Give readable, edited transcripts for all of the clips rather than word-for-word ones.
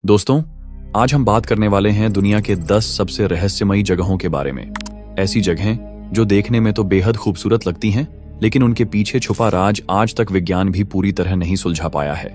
दोस्तों, आज हम बात करने वाले हैं दुनिया के 10 सबसे रहस्यमयी जगहों के बारे में। ऐसी जगहें जो देखने में तो बेहद खूबसूरत लगती हैं, लेकिन उनके पीछे छुपा राज आज तक विज्ञान भी पूरी तरह नहीं सुलझा पाया है।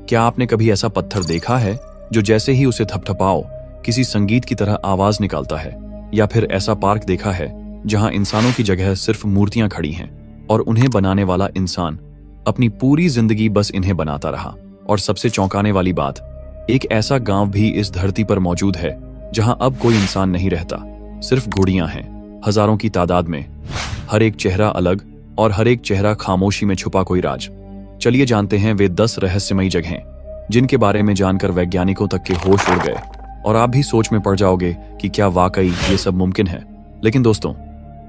क्या आपने कभी ऐसा पत्थर देखा है जो जैसे ही उसे थपथपाओ किसी संगीत की तरह आवाज निकालता है? या फिर ऐसा पार्क देखा है जहां इंसानों की जगह सिर्फ मूर्तियां खड़ी हैं और उन्हें बनाने वाला इंसान अपनी पूरी जिंदगी बस इन्हें बनाता रहा? और सबसे चौंकाने वाली बात, एक ऐसा गांव भी इस धरती पर मौजूद है जहां अब कोई इंसान नहीं रहता, सिर्फ घोड़ियां हैं, हजारों की तादाद में। हर एक चेहरा अलग और हर एक चेहरा खामोशी में छुपा कोई राज। चलिए जानते हैं वे 10 रहस्यमयी जगहें जिनके बारे में जानकर वैज्ञानिकों तक के होश उड़ गए और आप भी सोच में पड़ जाओगे कि क्या वाकई ये सब मुमकिन है। लेकिन दोस्तों,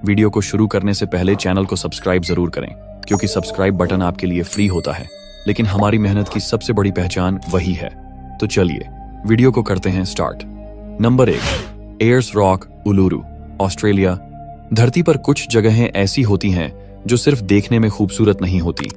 वीडियो को शुरू करने से पहले चैनल को सब्सक्राइब जरूर करें, क्योंकि सब्सक्राइब बटन आपके लिए फ्री होता है, लेकिन हमारी मेहनत की सबसे बड़ी पहचान वही है। तो चलिए वीडियो को करते हैं start. Number 1, Ayers Rock, Uluru, Australia. धरती पर कुछ जगहें ऐसी होती हैं जो सिर्फ देखने में खूबसूरत नहीं होती,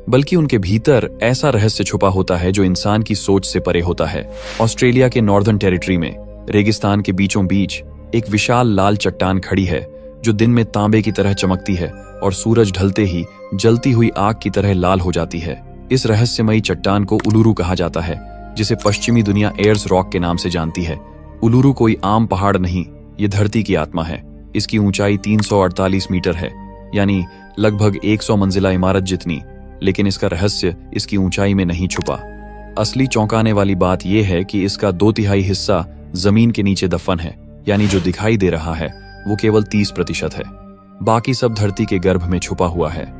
बल्कि उनके भीतर ऐसा रहस्य छुपा होता है जो इंसान की सोच से परे होता है। ऑस्ट्रेलिया के नॉर्दर्न टेरिटरी में रेगिस्तान के बीचों बीच एक विशाल लाल चट्टान खड़ी है जो दिन में तांबे की तरह चमकती है और सूरज ढलते ही जलती हुई आग की तरह लाल हो जाती है। इस रहस्यमयी चट्टान को उलुरु कहा जाता है, जिसे पश्चिमी दुनिया एयर्स रॉक के नाम से जानती है। उलुरु कोई आम पहाड़ नहीं, ये धरती की आत्मा है। इसकी ऊंचाई 348 मीटर है, यानी लगभग 100 मंजिला इमारत जितनी। लेकिन इसका रहस्य इसकी ऊंचाई में नहीं छुपा। असली चौंकाने वाली बात यह है कि इसका 2/3 हिस्सा जमीन के नीचे दफन है, यानी जो दिखाई दे रहा है वो केवल 30% है। बाकी सब धरती के गर्भ में छुपा हुआ है।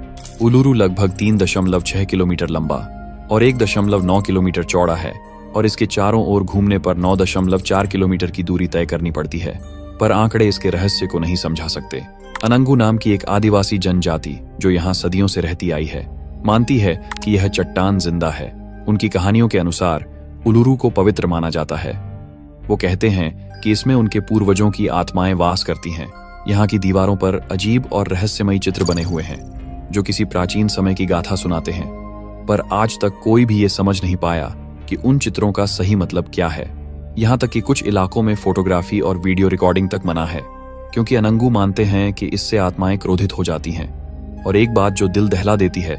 उलुरु लगभग 3.6 किलोमीटर लंबा और 1.9 किलोमीटर चौड़ा है, और इसके चारों ओर घूमने पर 9.4 किलोमीटर की दूरी तय करनी पड़ती है। पर आंकड़े इसके रहस्य को नहीं समझा सकते। अनंगू नाम की एक आदिवासी जनजाति जो यहाँ सदियों से रहती आई है, मानती है कि यह चट्टान जिंदा है। उनकी कहानियों के अनुसार उलुरु को पवित्र माना जाता है। वो कहते हैं कि इसमें उनके पूर्वजों की आत्माएं वास करती हैं। यहाँ की दीवारों पर अजीब और रहस्यमयी चित्र बने हुए हैं जो किसी प्राचीन समय की गाथा सुनाते हैं, पर आज तक कोई भी ये समझ नहीं पाया कि उन चित्रों का सही मतलब क्या है। यहाँ तक कि कुछ इलाकों में फोटोग्राफी और वीडियो रिकॉर्डिंग तक मना है, क्योंकि अनंगू मानते हैं कि इससे आत्माएं क्रोधित हो जाती हैं। और एक बात जो दिल दहला देती है,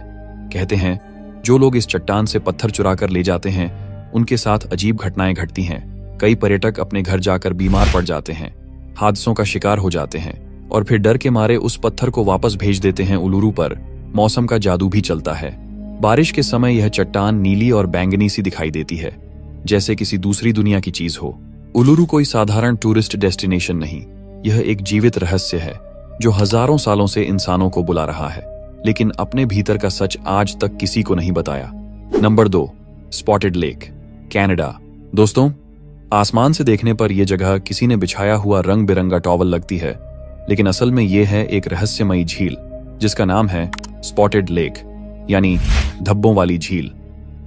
कहते हैं जो लोग इस चट्टान से पत्थर चुरा कर ले जाते हैं उनके साथ अजीब घटनाएं घटती हैं। कई पर्यटक अपने घर जाकर बीमार पड़ जाते हैं, हादसों का शिकार हो जाते हैं और फिर डर के मारे उस पत्थर को वापस भेज देते हैं उलुरु पर। मौसम का जादू भी चलता है। बारिश के समय यह चट्टान नीली और बैंगनी सी दिखाई देती है, जैसे किसी दूसरी दुनिया की चीज हो। उलुरु कोई साधारण टूरिस्ट डेस्टिनेशन नहीं, यह एक जीवित रहस्य है जो हजारों सालों से इंसानों को बुला रहा है, लेकिन अपने भीतर का सच आज तक किसी को नहीं बताया। Number 2, spotted lake, Canada. दोस्तों, आसमान से देखने पर यह जगह किसी ने बिछाया हुआ रंग बिरंगा टॉवल लगती है, लेकिन असल में यह है एक रहस्यमयी झील जिसका नाम है स्पॉटेड लेक, यानी धब्बों वाली झील।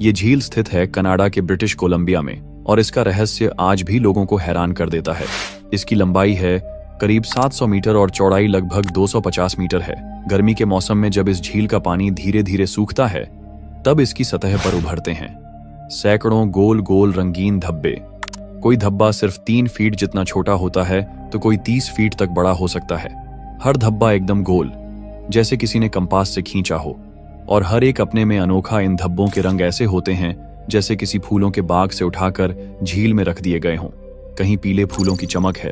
ये झील स्थित है कनाडा के ब्रिटिश कोलंबिया में, और इसका रहस्य आज भी लोगों को हैरान कर देता है। इसकी लंबाई है करीब 700 मीटर और चौड़ाई लगभग 250 मीटर है। गर्मी के मौसम में जब इस झील का पानी धीरे धीरे सूखता है, तब इसकी सतह पर उभरते हैं सैकड़ों गोल गोल रंगीन धब्बे। कोई धब्बा सिर्फ 3 फीट जितना छोटा होता है तो कोई 30 फीट तक बड़ा हो सकता है। हर धब्बा एकदम गोल, जैसे किसी ने कंपास से खींचा हो, और हर एक अपने में अनोखा। इन धब्बों के रंग ऐसे होते हैं जैसे किसी फूलों के बाग से उठाकर झील में रख दिए गए हों। कहीं पीले फूलों की चमक है,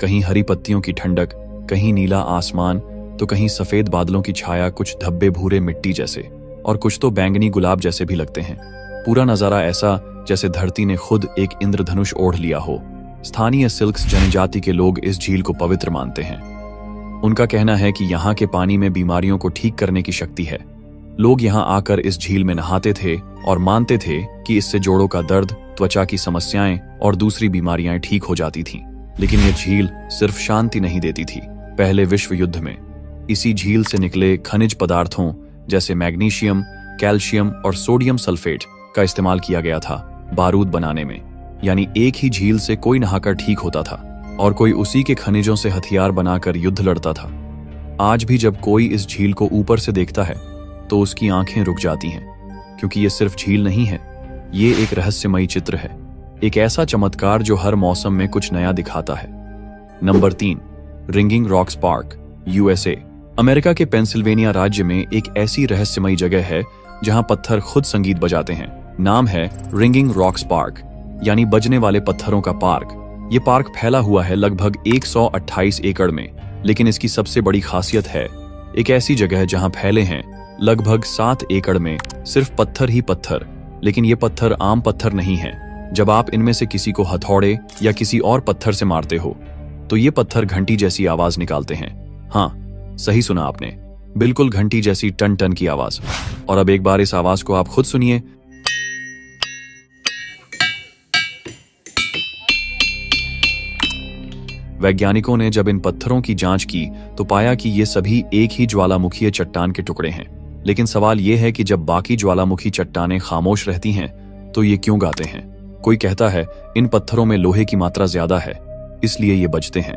कहीं हरी पत्तियों की ठंडक, कहीं नीला आसमान, तो कहीं सफेद बादलों की छाया। कुछ धब्बे भूरे मिट्टी जैसे और कुछ तो बैंगनी गुलाब जैसे भी लगते हैं। पूरा नजारा ऐसा जैसे धरती ने खुद एक इंद्रधनुष ओढ़ लिया हो। स्थानीय सिल्क्स जनजाति के लोग इस झील को पवित्र मानते हैं। उनका कहना है कि यहाँ के पानी में बीमारियों को ठीक करने की शक्ति है। लोग यहाँ आकर इस झील में नहाते थे और मानते थे कि इससे जोड़ों का दर्द, त्वचा की समस्याएं और दूसरी बीमारियां ठीक हो जाती थीं। लेकिन यह झील सिर्फ शांति नहीं देती थी। पहले विश्व युद्ध में इसी झील से निकले खनिज पदार्थों जैसे मैग्नीशियम, कैल्शियम और सोडियम सल्फेट का इस्तेमाल किया गया था बारूद बनाने में। यानी एक ही झील से कोई नहाकर ठीक होता था और कोई उसी के खनिजों से हथियार बनाकर युद्ध लड़ता था। आज भी जब कोई इस झील को ऊपर से देखता है तो उसकी आंखें रुक जाती हैं, क्योंकि ये सिर्फ झील नहीं है, ये एक रहस्यमयी चित्र है। एक ऐसा चमत्कार जो हर मौसम में कुछ नया दिखाता है। Number 3, ringing rocks park, USA. America के पेंसिल्वेनिया राज्य में एक ऐसी रहस्यमयी जगह है जहां पत्थर खुद संगीत बजाते हैं। नाम है रिंगिंग रॉक्स पार्क, यानी बजने वाले पत्थरों का पार्क। ये पार्क फैला हुआ है लगभग 128 एकड़ में, लेकिन इसकी सबसे बड़ी खासियत है एक ऐसी जगह जहां फैले हैं लगभग 7 एकड़ में सिर्फ पत्थर ही पत्थर। लेकिन ये पत्थर आम पत्थर नहीं है। जब आप इनमें से किसी को हथौड़े या किसी और पत्थर से मारते हो तो ये पत्थर घंटी जैसी आवाज निकालते हैं। हाँ, सही सुना आपने, बिल्कुल घंटी जैसी टन टन की आवाज। और अब एक बार इस आवाज को आप खुद सुनिए। वैज्ञानिकों ने जब इन पत्थरों की जांच की तो पाया कि ये सभी एक ही ज्वालामुखीय चट्टान के टुकड़े हैं। लेकिन सवाल यह है कि जब बाकी ज्वालामुखी चट्टानें खामोश रहती हैं तो ये क्यों गाते हैं? कोई कहता है इन पत्थरों में लोहे की मात्रा ज्यादा है, इसलिए ये बजते हैं।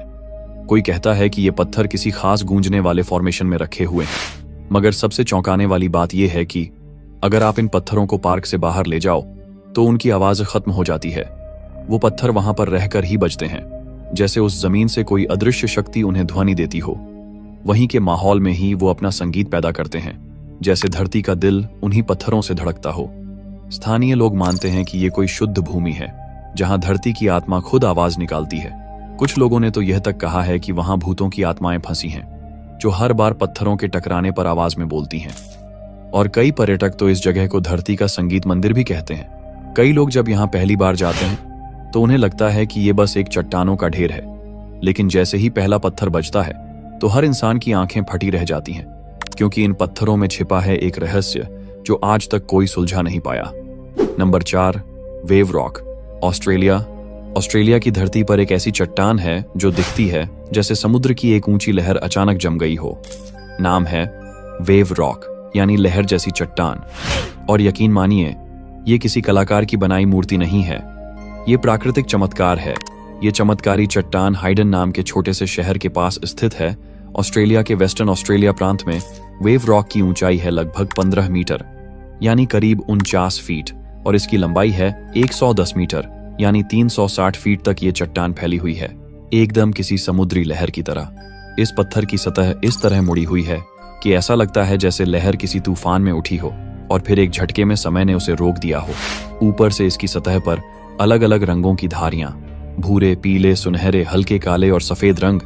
कोई कहता है कि ये पत्थर किसी खास गूंजने वाले फॉर्मेशन में रखे हुए हैं। मगर सबसे चौंकाने वाली बात यह है कि अगर आप इन पत्थरों को पार्क से बाहर ले जाओ तो उनकी आवाज खत्म हो जाती है। वो पत्थर वहां पर रहकर ही बजते हैं, जैसे उस जमीन से कोई अदृश्य शक्ति उन्हें ध्वनि देती हो। वहीं के माहौल में ही वो अपना संगीत पैदा करते हैं, जैसे धरती का दिल उन्हीं पत्थरों से धड़कता हो। स्थानीय लोग मानते हैं कि ये कोई शुद्ध भूमि है जहां धरती की आत्मा खुद आवाज निकालती है। कुछ लोगों ने तो यह तक कहा है कि वहां भूतों की आत्माएं फंसी हैं जो हर बार पत्थरों के टकराने पर आवाज में बोलती हैं। और कई पर्यटक तो इस जगह को धरती का संगीत मंदिर भी कहते हैं। कई लोग जब यहाँ पहली बार जाते हैं तो उन्हें लगता है कि ये बस एक चट्टानों का ढेर है, लेकिन जैसे ही पहला पत्थर बजता है तो हर इंसान की आंखें फटी रह जाती हैं, क्योंकि इन पत्थरों में छिपा है एक रहस्य जो आज तक कोई सुलझा नहीं पाया। Number 4, wave rock, Australia. Australia की धरती पर एक ऐसी चट्टान है जो दिखती है जैसे समुद्र की एक ऊंची लहर अचानक जम गई हो। नाम है वेव रॉक, यानी लहर जैसी चट्टान। और यकीन मानिए, ये किसी कलाकार की बनाई मूर्ति नहीं है, ये प्राकृतिक चमत्कार है। ये चमत्कारी चट्टान हाइडन नाम के छोटे से शहर के पास स्थित है। ऑस्ट्रेलिया के वेस्टर्न ऑस्ट्रेलिया प्रांत में वेव रॉक की ऊंचाई है लगभग 15 मीटर, यानी करीब 49 फीट, और इसकी लंबाई है 110 मीटर, यानी 360 फीट तक ये चट्टान फैली हुई है, एकदम किसी समुद्री लहर की तरह। इस पत्थर की सतह इस तरह मुड़ी हुई है कि ऐसा लगता है जैसे लहर किसी तूफान में उठी हो और फिर एक झटके में समय ने उसे रोक दिया हो। ऊपर से इसकी सतह पर अलग अलग रंगों की धारियां, भूरे, पीले, सुनहरे, हल्के काले और सफेद रंग,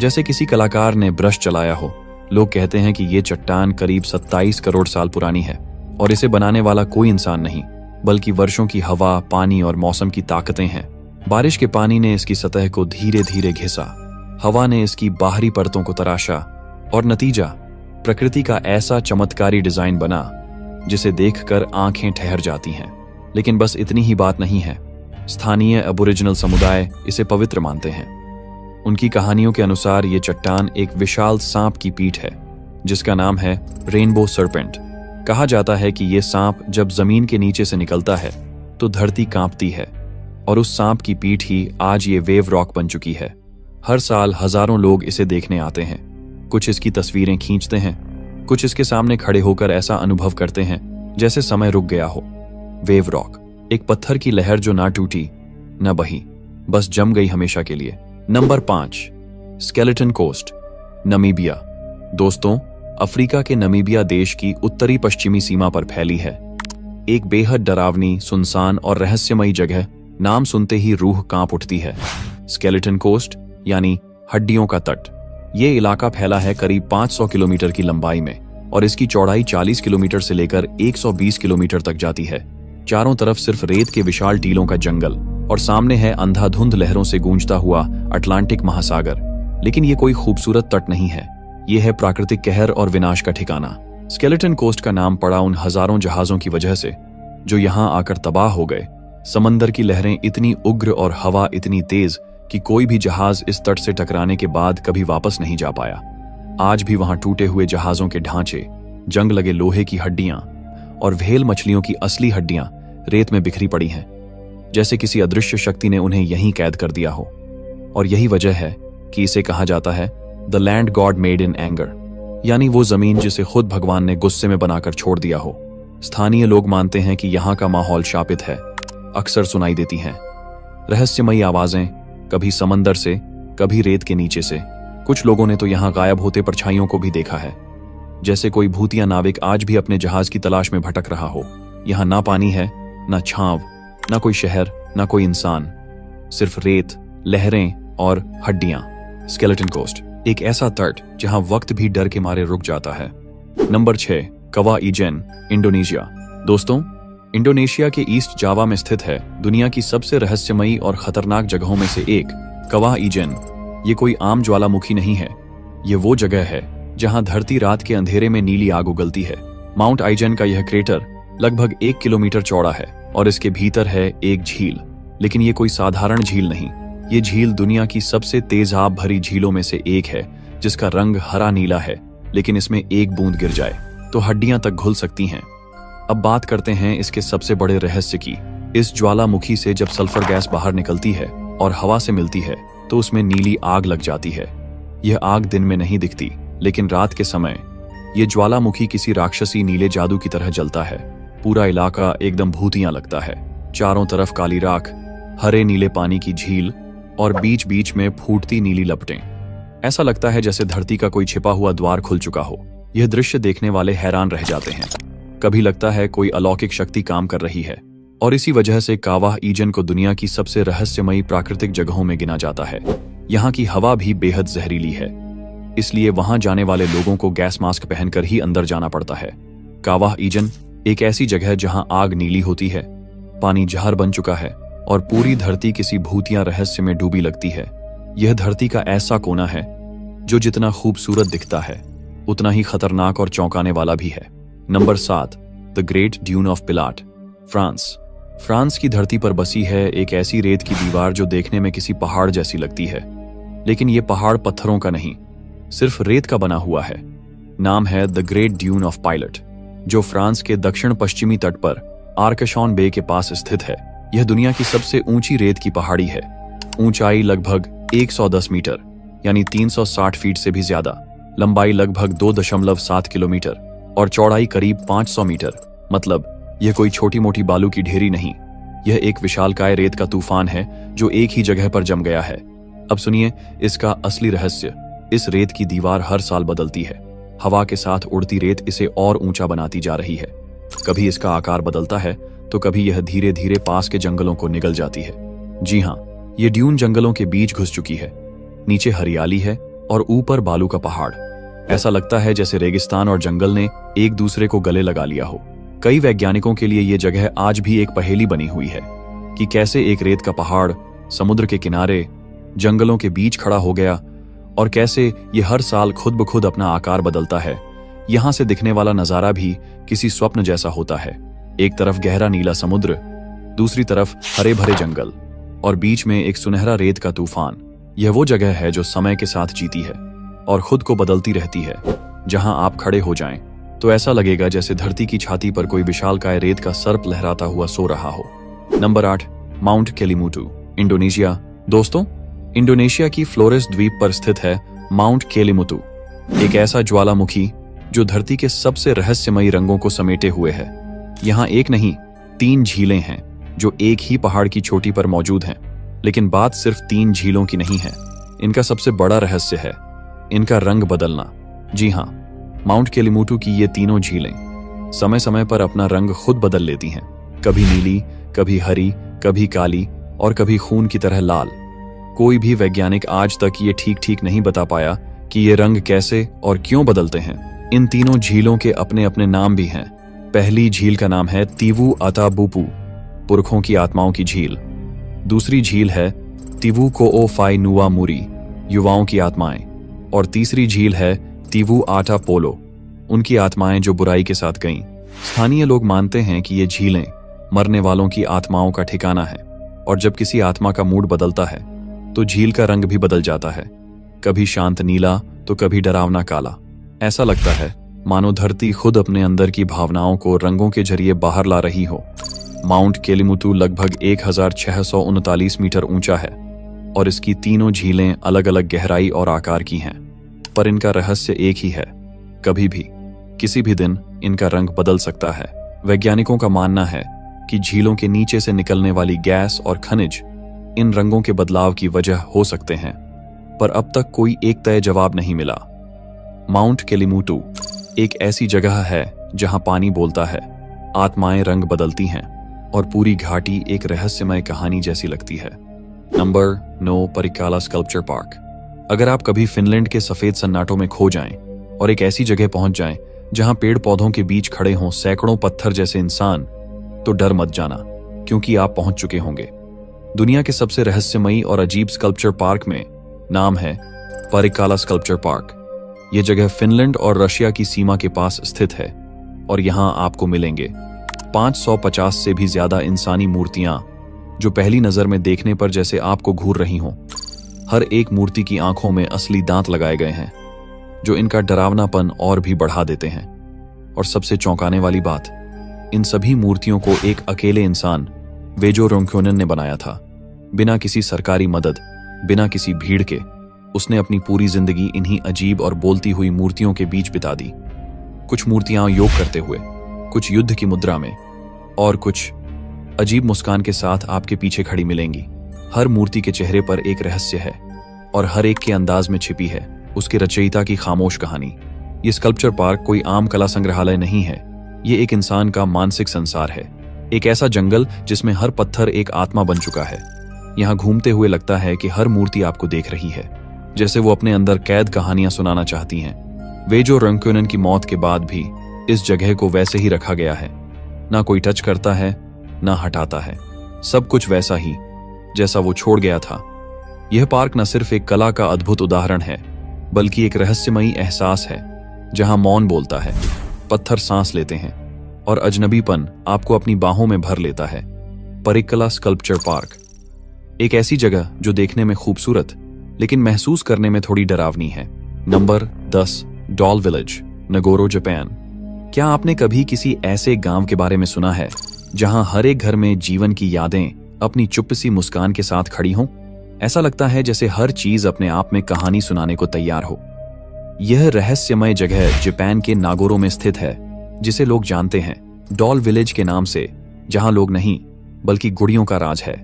जैसे किसी कलाकार ने ब्रश चलाया हो। लोग कहते हैं कि ये चट्टान करीब 27 करोड़ साल पुरानी है और इसे बनाने वाला कोई इंसान नहीं, बल्कि वर्षों की हवा, पानी और मौसम की ताकतें हैं। बारिश के पानी ने इसकी सतह को धीरे धीरे घिसा, हवा ने इसकी बाहरी परतों को तराशा, और नतीजा प्रकृति का ऐसा चमत्कारी डिजाइन बना जिसे देखकर आंखें ठहर जाती हैं। लेकिन बस इतनी ही बात नहीं है। स्थानीय अबोरिजिनल समुदाय इसे पवित्र मानते हैं। उनकी कहानियों के अनुसार ये चट्टान एक विशाल सांप की पीठ है जिसका नाम है रेनबो सर्पेंट। कहा जाता है कि ये सांप जब जमीन के नीचे से निकलता है तो धरती कांपती है, और उस सांप की पीठ ही आज ये वेव रॉक बन चुकी है। हर साल हजारों लोग इसे देखने आते हैं। कुछ इसकी तस्वीरें खींचते हैं, कुछ इसके सामने खड़े होकर ऐसा अनुभव करते हैं जैसे समय रुक गया हो। वेव रॉक, एक पत्थर की लहर जो ना टूटी न बही, बस जम गई हमेशा के लिए। Number 5, skeleton coast, Namibia. दोस्तों, अफ्रीका के नमीबिया देश की उत्तरी पश्चिमी सीमा पर फैली है एक बेहद डरावनी, सुनसान और रहस्यमयी जगह। नाम सुनते ही रूह कांप उठती है। स्केलेटन कोस्ट यानी हड्डियों का तट। ये इलाका फैला है करीब 500 किलोमीटर की लंबाई में, और इसकी चौड़ाई 40 किलोमीटर से लेकर 120 किलोमीटर तक जाती है। चारों तरफ सिर्फ रेत के विशाल टीलों का जंगल, और सामने है अंधाधुंध लहरों से गूंजता हुआ अटलांटिक महासागर। लेकिन ये कोई खूबसूरत तट नहीं है, ये है प्राकृतिक कहर और विनाश का ठिकाना। स्केलेटन कोस्ट का नाम पड़ा उन हजारों जहाजों की वजह से जो यहाँ आकर तबाह हो गए। समंदर की लहरें इतनी उग्र और हवा इतनी तेज कि कोई भी जहाज इस तट से टकराने के बाद कभी वापस नहीं जा पाया। आज भी वहां टूटे हुए जहाजों के ढांचे, जंग लगे लोहे की हड्डियां और व्हेल मछलियों की असली हड्डियां रेत में बिखरी पड़ी हैं, जैसे किसी अदृश्य शक्ति ने उन्हें यहीं कैद कर दिया हो। और यही वजह है कि इसे कहा जाता है the land God made in anger, यानी वो जमीन जिसे खुद भगवान ने गुस्से में बनाकर छोड़ दिया हो। स्थानीय लोग मानते हैं कि यहाँ का माहौल शापित है। अक्सर सुनाई देती हैं रहस्यमयी आवाजें, कभी समंदर से, कभी रेत के नीचे से। कुछ लोगों ने तो यहाँ गायब होते परछाइयों को भी देखा है, जैसे कोई भूतिया नाविक आज भी अपने जहाज की तलाश में भटक रहा हो। यहाँ ना पानी है, ना छांव, ना कोई शहर, ना कोई इंसान, सिर्फ रेत, लहरें और हड्डियां। स्केलेटन कोस्ट, एक ऐसा तट जहां वक्त भी डर के मारे रुक जाता है। नंबर 6, कवा इजेन, इंडोनेशिया। दोस्तों, इंडोनेशिया के ईस्ट जावा में स्थित है दुनिया की सबसे रहस्यमयी और खतरनाक जगहों में से एक, कवा इजेन। ये कोई आम ज्वालामुखी नहीं है, ये वो जगह है जहां धरती रात के अंधेरे में नीली आग उगलती है। माउंट आइजेन का यह क्रेटर लगभग 1 किलोमीटर चौड़ा है और इसके भीतर है एक झील। लेकिन ये कोई साधारण झील नहीं, ये झील दुनिया की सबसे तेजाब भरी झीलों में से एक है, जिसका रंग हरा नीला है, लेकिन इसमें एक बूंद गिर जाए तो हड्डियां तक घुल सकती हैं। अब बात करते हैं इसके सबसे बड़े रहस्य की। इस ज्वालामुखी से जब सल्फर गैस बाहर निकलती है और हवा से मिलती है तो उसमें नीली आग लग जाती है। यह आग दिन में नहीं दिखती, लेकिन रात के समय यह ज्वालामुखी किसी राक्षसी नीले जादू की तरह जलता है। पूरा इलाका एकदम भूतिया लगता है। चारों तरफ काली राख, हरे नीले पानी की झील और बीच बीच में फूटती नीली लपटें। ऐसा लगता है जैसे धरती का कोई छिपा हुआ द्वार खुल चुका हो। यह दृश्य देखने वाले हैरान रह जाते हैं। कभी लगता है कोई अलौकिक शक्ति काम कर रही है, और इसी वजह से कावा इजेन को दुनिया की सबसे रहस्यमयी प्राकृतिक जगहों में गिना जाता है। यहाँ की हवा भी बेहद जहरीली है, इसलिए वहां जाने वाले लोगों को गैस मास्क पहनकर ही अंदर जाना पड़ता है। कावा इजेन एक ऐसी जगह जहां आग नीली होती है, पानी जहर बन चुका है और पूरी धरती किसी भूतिया रहस्य में डूबी लगती है। यह धरती का ऐसा कोना है जो जितना खूबसूरत दिखता है उतना ही खतरनाक और चौंकाने वाला भी है। Number 7, the Great Dune of Pilat, France. France की धरती पर बसी है एक ऐसी रेत की दीवार जो देखने में किसी पहाड़ जैसी लगती है, लेकिन यह पहाड़ पत्थरों का नहीं, सिर्फ रेत का बना हुआ है। नाम है the Great Dune of pilot, जो फ्रांस के दक्षिण पश्चिमी तट पर आर्कशॉन बे के पास स्थित है। यह दुनिया की सबसे ऊंची रेत की पहाड़ी है। ऊंचाई लगभग 110 मीटर यानी 360 फीट से भी ज्यादा, लंबाई लगभग 2.7 किलोमीटर और चौड़ाई करीब 500 मीटर। मतलब यह कोई छोटी मोटी बालू की ढेरी नहीं, यह एक विशालकाय रेत का तूफान है जो एक ही जगह पर जम गया है। अब सुनिए इसका असली रहस्य। इस रेत की दीवार हर साल बदलती है। हवा के साथ उड़ती रेत इसे और ऊंचा बनाती जा रही है। कभी इसका आकार बदलता है तो कभी यह धीरे धीरे पास के जंगलों को निगल जाती है। जी हाँ, ये ड्यून जंगलों के बीच घुस चुकी है। नीचे हरियाली है और ऊपर बालू का पहाड़। ऐसा लगता है जैसे रेगिस्तान और जंगल ने एक दूसरे को गले लगा लिया हो। कई वैज्ञानिकों के लिए ये जगह आज भी एक पहेली बनी हुई है कि कैसे एक रेत का पहाड़ समुद्र के किनारे जंगलों के बीच खड़ा हो गया और कैसे ये हर साल खुद ब खुद अपना आकार बदलता है। यहाँ से दिखने वाला नजारा भी किसी स्वप्न जैसा होता है। एक तरफ गहरा नीला समुद्र, दूसरी तरफ हरे भरे जंगल और बीच में एक सुनहरा रेत का तूफान। यह वो जगह है जो समय के साथ जीती है और खुद को बदलती रहती है। जहां आप खड़े हो जाएं तो ऐसा लगेगा जैसे धरती की छाती पर कोई विशालकाय रेत का सर्प लहराता हुआ सो रहा हो। Number 8, Mount Kelimutu, Indonesia. दोस्तों, इंडोनेशिया की फ्लोरेस द्वीप पर स्थित है माउंट केलिमुटू, एक ऐसा ज्वालामुखी जो धरती के सबसे रहस्यमयी रंगों को समेटे हुए है। यहाँ एक नहीं 3 झीलें हैं जो एक ही पहाड़ की चोटी पर मौजूद हैं। लेकिन बात सिर्फ 3 झीलों की नहीं है, इनका सबसे बड़ा रहस्य है इनका रंग बदलना। जी हाँ, माउंट केलिमुटू की ये तीनों झीलें समय समय पर अपना रंग खुद बदल लेती हैं। कभी नीली, कभी हरी, कभी काली और कभी खून की तरह लाल। कोई भी वैज्ञानिक आज तक ये ठीक नहीं बता पाया कि ये रंग कैसे और क्यों बदलते हैं। इन तीनों झीलों के अपने अपने नाम भी हैं। पहली झील का नाम है तिवु अताबुपु, पुरखों की आत्माओं की झील। दूसरी झील है तिवु कोओफाई नुआ मुरी, युवाओं की आत्माएं। और तीसरी झील है तिवु आटा पोलो, उनकी आत्माएं जो बुराई के साथ गईं। स्थानीय लोग मानते हैं कि ये झीलें मरने वालों की आत्माओं का ठिकाना है, और जब किसी आत्मा का मूड बदलता है तो झील का रंग भी बदल जाता है, कभी शांत नीला तो कभी डरावना काला। ऐसा लगता है मानो धरती खुद अपने अंदर की भावनाओं को रंगों के जरिए बाहर ला रही हो। माउंट केलिमुटू लगभग 1639 मीटर ऊंचा है और इसकी तीनों झीलें अलग अलग गहराई और आकार की हैं, पर इनका रहस्य एक ही है, कभी भी किसी भी दिन इनका रंग बदल सकता है। वैज्ञानिकों का मानना है कि झीलों के नीचे से निकलने वाली गैस और खनिज इन रंगों के बदलाव की वजह हो सकते हैं, पर अब तक कोई एक तय जवाब नहीं मिला। माउंट केलिमुटू एक ऐसी जगह है जहां पानी बोलता है, आत्माएं रंग बदलती हैं और पूरी घाटी एक रहस्यमय कहानी जैसी लगती है। Number 9, Parikkala sculpture park. अगर आप कभी फिनलैंड के सफेद सन्नाटों में खो जाएं और एक ऐसी जगह पहुंच जाएं जहां पेड़ पौधों के बीच खड़े हों सैकड़ों पत्थर जैसे इंसान, तो डर मत जाना, क्योंकि आप पहुंच चुके होंगे दुनिया के सबसे रहस्यमयी और अजीब स्कल्पचर पार्क में। नाम है परिक्काला स्कल्पचर पार्क। यह जगह फिनलैंड और रशिया की सीमा के पास स्थित है और यहां आपको मिलेंगे 550 से भी ज्यादा इंसानी मूर्तियां, जो पहली नजर में देखने पर जैसे आपको घूर रही हों। हर एक मूर्ति की आंखों में असली दांत लगाए गए हैं, जो इनका डरावनापन और भी बढ़ा देते हैं। और सबसे चौंकाने वाली बात, इन सभी मूर्तियों को एक अकेले इंसान, वेजो रोंक्योनन ने बनाया था। बिना किसी सरकारी मदद, बिना किसी भीड़ के उसने अपनी पूरी जिंदगी इन्हीं अजीब और बोलती हुई मूर्तियों के बीच बिता दी। कुछ मूर्तियां योग करते हुए, कुछ युद्ध की मुद्रा में, और कुछ अजीब मुस्कान के साथ आपके पीछे खड़ी मिलेंगी। हर मूर्ति के चेहरे पर एक रहस्य है और हर एक के अंदाज में छिपी है उसके रचयिता की खामोश कहानी। ये स्कल्पचर पार्क कोई आम कला संग्रहालय नहीं है, ये एक इंसान का मानसिक संसार है। एक ऐसा जंगल जिसमें हर पत्थर एक आत्मा बन चुका है। यहाँ घूमते हुए लगता है कि हर मूर्ति आपको देख रही है, जैसे वो अपने अंदर कैद कहानियां सुनाना चाहती हैं। वेजो रोंक्योनन की मौत के बाद भी इस जगह को वैसे ही रखा गया है। ना कोई टच करता है, ना हटाता है, सब कुछ वैसा ही जैसा वो छोड़ गया था। यह पार्क न सिर्फ एक कला का अद्भुत उदाहरण है, बल्कि एक रहस्यमयी एहसास है जहां मौन बोलता है, पत्थर सांस लेते हैं और अजनबीपन आपको अपनी बाहों में भर लेता है। परिक्काला स्कल्पचर पार्क एक ऐसी जगह जो देखने में खूबसूरत लेकिन महसूस करने में थोड़ी डरावनी है। Number 10, doll village, Nagoro, Japan. क्या आपने कभी किसी ऐसे गांव के बारे में सुना है जहां हर एक घर में जीवन की यादें अपनी चुप सी मुस्कान के साथ खड़ी हों? ऐसा लगता है जैसे हर चीज अपने आप में कहानी सुनाने को तैयार हो। यह रहस्यमय जगह जापान के नागोरो में स्थित है, जिसे लोग जानते हैं डॉल विलेज के नाम से, जहां लोग नहीं बल्कि गुड़ियों का राज है।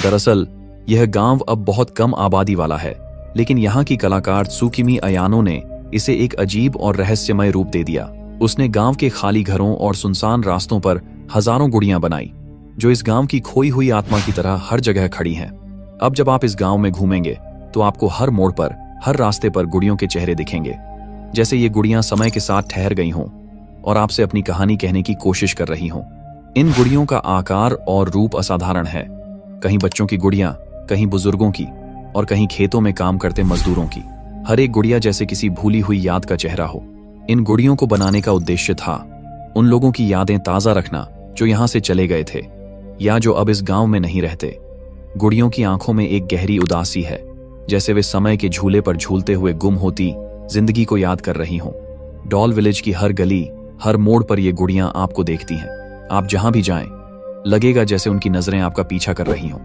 दरअसल यह गांव अब बहुत कम आबादी वाला है, लेकिन यहाँ की कलाकार त्सुकिमी अयानो ने इसे एक अजीब और रहस्यमय रूप दे दिया। उसने गांव के खाली घरों और सुनसान रास्तों पर हजारों गुड़ियां बनाई, जो इस गांव की खोई हुई आत्मा की तरह हर जगह खड़ी हैं। अब जब आप इस गांव में घूमेंगे तो आपको हर मोड़ पर, हर रास्ते पर गुड़ियों के चेहरे दिखेंगे, जैसे ये गुड़ियां समय के साथ ठहर गई हों और आपसे अपनी कहानी कहने की कोशिश कर रही हों। इन गुड़ियों का आकार और रूप असाधारण है, कहीं बच्चों की गुड़ियां, कहीं बुजुर्गों की, और कहीं खेतों में काम करते मजदूरों की। हर एक गुड़िया जैसे किसी भूली हुई याद का चेहरा हो। इन गुड़ियों को बनाने का उद्देश्य था उन लोगों की यादें ताजा रखना जो यहाँ से चले गए थे या जो अब इस गांव में नहीं रहते। गुड़ियों की आंखों में एक गहरी उदासी है, जैसे वे समय के झूले पर झूलते हुए गुम होती जिंदगी को याद कर रही हों। डॉल विलेज की हर गली, हर मोड़ पर ये गुड़ियां आपको देखती हैं। आप जहां भी जाएं, लगेगा जैसे उनकी नजरें आपका पीछा कर रही हों,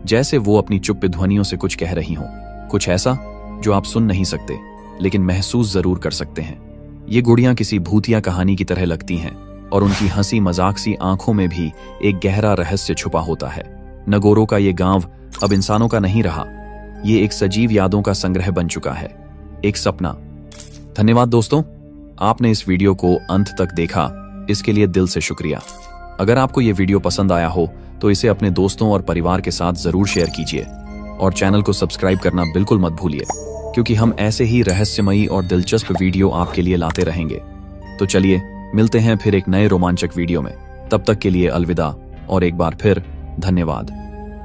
जैसे वो अपनी चुप ध्वनियों से कुछ कह रही हों, कुछ ऐसा जो आप सुन नहीं सकते लेकिन महसूस जरूर कर सकते हैं। ये गुड़ियां किसी भूतिया कहानी की तरह लगती हैं और उनकी हंसी मजाक सी आंखों में भी एक गहरा रहस्य छुपा होता है। नगोरो का ये गांव अब इंसानों का नहीं रहा, ये एक सजीव यादों का संग्रह बन चुका है, एक सपना। धन्यवाद दोस्तों, आपने इस वीडियो को अंत तक देखा, इसके लिए दिल से शुक्रिया। अगर आपको ये वीडियो पसंद आया हो तो इसे अपने दोस्तों और परिवार के साथ जरूर शेयर कीजिए और चैनल को सब्सक्राइब करना बिल्कुल मत भूलिए, क्योंकि हम ऐसे ही रहस्यमयी और दिलचस्प वीडियो आपके लिए लाते रहेंगे। तो चलिए मिलते हैं फिर एक नए रोमांचक वीडियो में। तब तक के लिए अलविदा और एक बार फिर धन्यवाद।